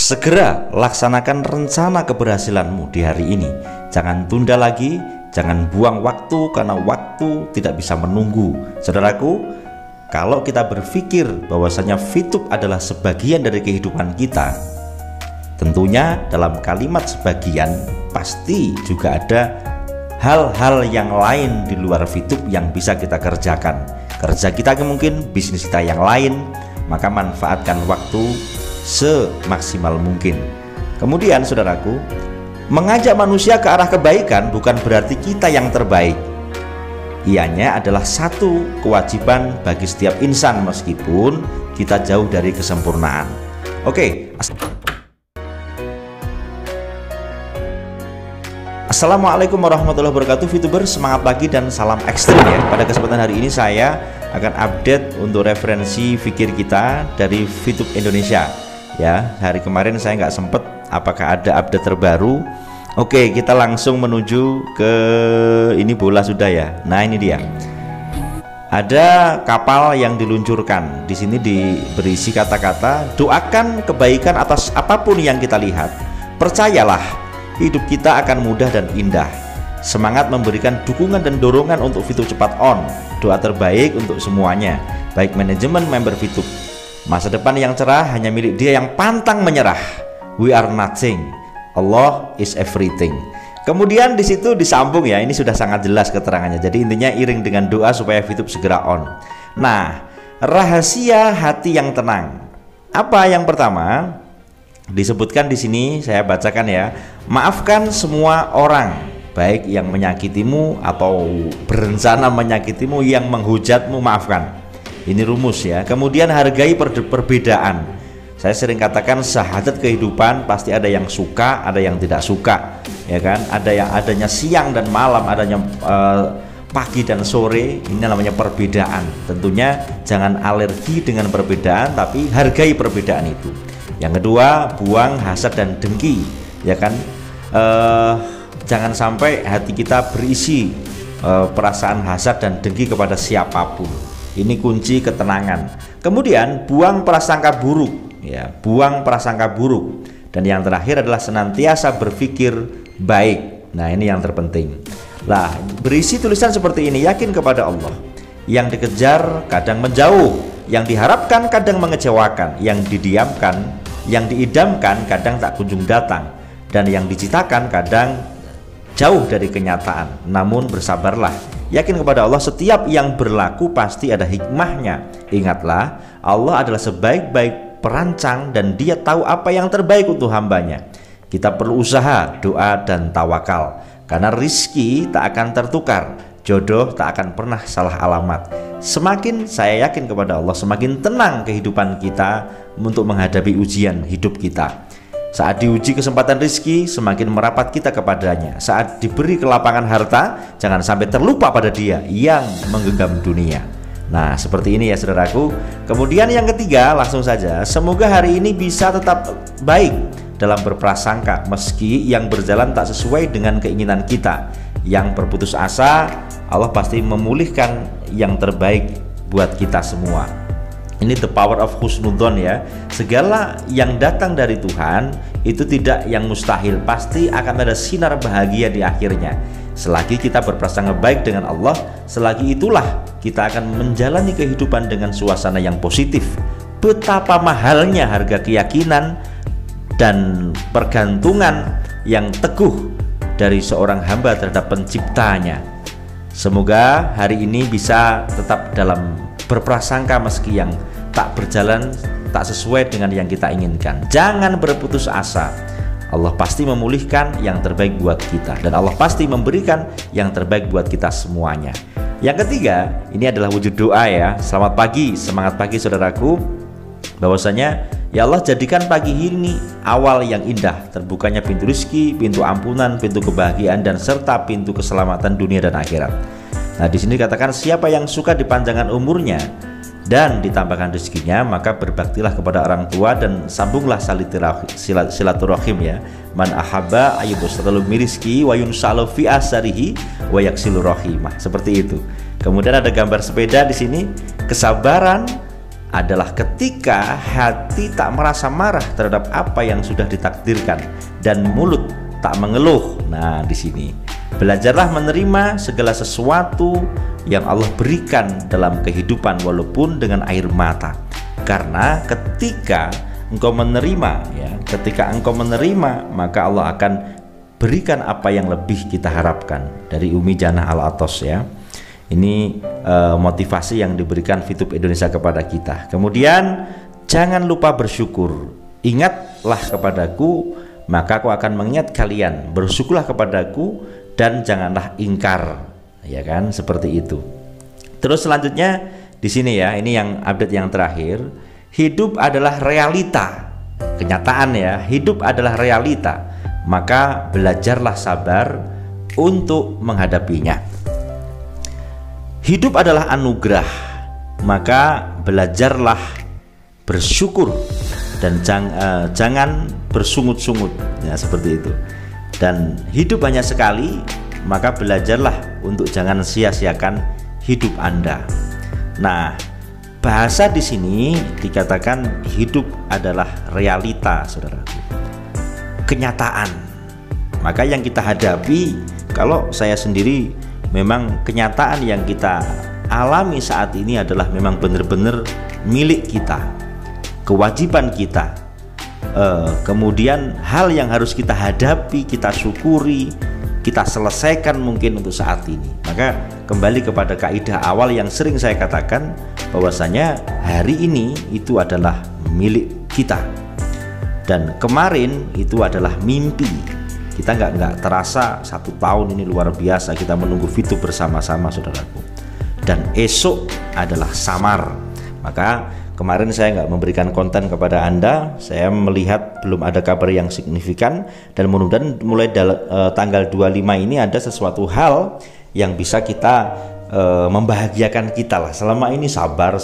Segera laksanakan rencana keberhasilanmu di hari ini. Jangan tunda lagi, jangan buang waktu karena waktu tidak bisa menunggu. Saudaraku, kalau kita berpikir bahwasanya fitup adalah sebagian dari kehidupan kita, tentunya dalam kalimat sebagian pasti juga ada hal-hal yang lain di luar fitup yang bisa kita kerjakan. Kerja kita mungkin, bisnis kita yang lain, maka manfaatkan waktu semaksimal mungkin. Kemudian saudaraku, mengajak manusia ke arah kebaikan bukan berarti kita yang terbaik. Ianya adalah satu kewajiban bagi setiap insan meskipun kita jauh dari kesempurnaan. Oke. Assalamualaikum warahmatullahi wabarakatuh, VTuber, semangat pagi dan salam ekstrim ya. Pada kesempatan hari ini saya akan update untuk referensi fikir kita dari VTube Indonesia. Ya, hari kemarin saya nggak sempet, apakah ada update terbaru? Oke, kita langsung menuju ke ini bola sudah ya. Nah, ini dia. Ada kapal yang diluncurkan. Di sini berisi kata-kata, doakan kebaikan atas apapun yang kita lihat. Percayalah, hidup kita akan mudah dan indah. Semangat memberikan dukungan dan dorongan untuk VTube cepat on. Doa terbaik untuk semuanya, baik manajemen member VTube. Masa depan yang cerah hanya milik dia yang pantang menyerah. We are nothing, Allah is everything. Kemudian di situ disambung ya, ini sudah sangat jelas keterangannya. Jadi intinya iring dengan doa supaya VTube segera on. Nah, rahasia hati yang tenang. Apa yang pertama? Disebutkan di sini, saya bacakan ya. Maafkan semua orang, baik yang menyakitimu atau berencana menyakitimu, yang menghujatmu, maafkan. Ini rumus ya. Kemudian hargai perbedaan. Saya sering katakan syahadat kehidupan pasti ada yang suka, ada yang tidak suka, ya kan? Ada yang adanya siang dan malam, adanya pagi dan sore. Ini namanya perbedaan. Tentunya jangan alergi dengan perbedaan, tapi hargai perbedaan itu. Yang kedua, buang hasad dan dengki, ya kan? Jangan sampai hati kita berisi perasaan hasad dan dengki kepada siapapun. Ini kunci ketenangan. Kemudian buang prasangka buruk, ya, buang prasangka buruk. Dan yang terakhir adalah senantiasa berpikir baik. Nah, ini yang terpenting. Lah, berisi tulisan seperti ini, yakin kepada Allah. Yang dikejar kadang menjauh, yang diharapkan kadang mengecewakan, yang didiamkan, yang diidamkan kadang tak kunjung datang, dan yang dicitakan kadang jauh dari kenyataan. Namun bersabarlah, yakin kepada Allah, setiap yang berlaku pasti ada hikmahnya. Ingatlah, Allah adalah sebaik-baik perancang dan Dia tahu apa yang terbaik untuk hambanya. Kita perlu usaha, doa, dan tawakal, karena rizki tak akan tertukar, jodoh tak akan pernah salah alamat. Semakin saya yakin kepada Allah, semakin tenang kehidupan kita untuk menghadapi ujian hidup kita. Saat diuji kesempatan rizki, semakin merapat kita kepadanya. Saat diberi kelapangan harta, jangan sampai terlupa pada Dia yang menggenggam dunia. Nah, seperti ini ya saudaraku. Kemudian yang ketiga, langsung saja, semoga hari ini bisa tetap baik dalam berprasangka, meski yang berjalan tak sesuai dengan keinginan kita. Yang berputus asa, Allah pasti memulihkan yang terbaik buat kita semua. Ini the power of husnudzon ya. Segala yang datang dari Tuhan itu tidak yang mustahil, pasti akan ada sinar bahagia di akhirnya. Selagi kita berprasangka baik dengan Allah, selagi itulah kita akan menjalani kehidupan dengan suasana yang positif. Betapa mahalnya harga keyakinan dan pergantungan yang teguh dari seorang hamba terhadap penciptanya. Semoga hari ini bisa tetap dalam berprasangka meski yang tak berjalan tak sesuai dengan yang kita inginkan. Jangan berputus asa. Allah pasti memulihkan yang terbaik buat kita, dan Allah pasti memberikan yang terbaik buat kita semuanya. Yang ketiga, ini adalah wujud doa ya. Selamat pagi, semangat pagi saudaraku. Bahwasanya ya Allah, jadikan pagi ini awal yang indah, terbukanya pintu rezeki, pintu ampunan, pintu kebahagiaan, dan serta pintu keselamatan dunia dan akhirat. Nah, di sini dikatakan siapa yang suka dipanjangkan umurnya dan ditambahkan rezekinya, maka berbaktilah kepada orang tua dan sambunglah silaturahim ya. Man ahabba ayyubsatalu mirizki wa yunsalu fi asarihi wa yaksilu rahimah. Seperti itu. Kemudian ada gambar sepeda di sini, kesabaran adalah ketika hati tak merasa marah terhadap apa yang sudah ditakdirkan dan mulut tak mengeluh. Nah, di sini belajarlah menerima segala sesuatu yang Allah berikan dalam kehidupan walaupun dengan air mata. Karena ketika engkau menerima, ya, ketika engkau menerima, maka Allah akan berikan apa yang lebih kita harapkan. Dari Umi Janah Al-Atos, ya. Ini motivasi yang diberikan Fitup Indonesia kepada kita. Kemudian jangan lupa bersyukur. Ingatlah kepadaku, maka aku akan mengingat kalian. Bersyukurlah kepadaku dan janganlah ingkar, ya kan, seperti itu. Terus selanjutnya di sini, ya, ini yang update yang terakhir. Hidup adalah realita, kenyataan, ya. Hidup adalah realita, maka belajarlah sabar untuk menghadapinya. Hidup adalah anugerah, maka belajarlah bersyukur dan jangan bersungut-sungut, ya, seperti itu. Dan hidup hanya sekali, maka belajarlah untuk jangan sia-siakan hidup Anda. Nah, bahasa di sini dikatakan hidup adalah realita, saudaraku, kenyataan. Maka yang kita hadapi, kalau saya sendiri, memang kenyataan yang kita alami saat ini adalah memang benar-benar milik kita, kewajiban kita. Kemudian hal yang harus kita hadapi, kita syukuri, kita selesaikan mungkin untuk saat ini. Maka kembali kepada kaidah awal yang sering saya katakan, bahwasanya hari ini itu adalah milik kita dan kemarin itu adalah mimpi. Kita nggak terasa 1 tahun ini luar biasa kita menunggu Fitup bersama-sama, saudaraku, dan esok adalah samar. Maka kemarin saya nggak memberikan konten kepada Anda, saya melihat belum ada kabar yang signifikan, dan mudah-mudahan mulai tanggal 25 ini ada sesuatu hal yang bisa kita membahagiakan kita lah. Selama ini sabar,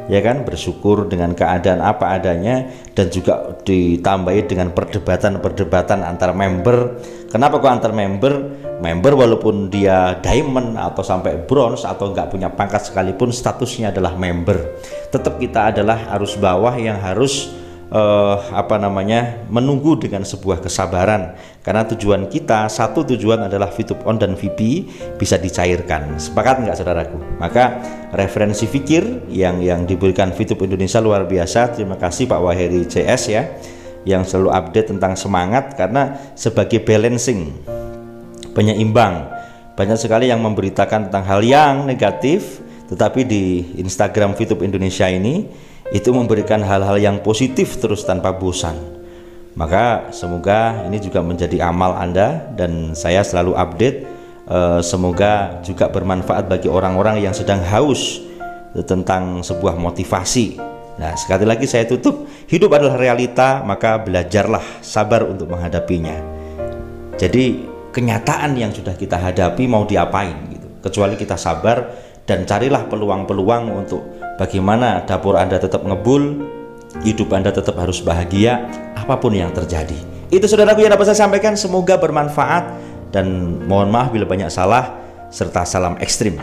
ya kan, bersyukur dengan keadaan apa adanya, dan juga ditambahi dengan perdebatan antar member. Kenapa kok antar member walaupun dia diamond atau sampai bronze atau nggak punya pangkat sekalipun, statusnya adalah member, tetap kita adalah arus bawah yang harus menunggu dengan sebuah kesabaran, karena tujuan kita, satu tujuan adalah Fitup On dan VIP bisa dicairkan. Sepakat nggak, saudaraku? Maka referensi fikir yang diberikan Fitup Indonesia luar biasa. Terima kasih Pak Waheri CS, ya, yang selalu update tentang semangat, karena sebagai balancing, penyeimbang. Banyak sekali yang memberitakan tentang hal yang negatif, tetapi di Instagram Fitup Indonesia ini itu memberikan hal-hal yang positif terus tanpa bosan. Maka semoga ini juga menjadi amal Anda, dan saya selalu update. Semoga juga bermanfaat bagi orang-orang yang sedang haus tentang sebuah motivasi. Nah, sekali lagi saya tutup, hidup adalah realita, maka belajarlah sabar untuk menghadapinya. Jadi kenyataan yang sudah kita hadapi mau diapain gitu, kecuali kita sabar dan carilah peluang-peluang untuk bagaimana dapur Anda tetap ngebul, hidup Anda tetap harus bahagia apapun yang terjadi. Itu, saudaraku, yang dapat saya sampaikan. Semoga bermanfaat, dan mohon maaf bila banyak salah, serta salam ekstrim.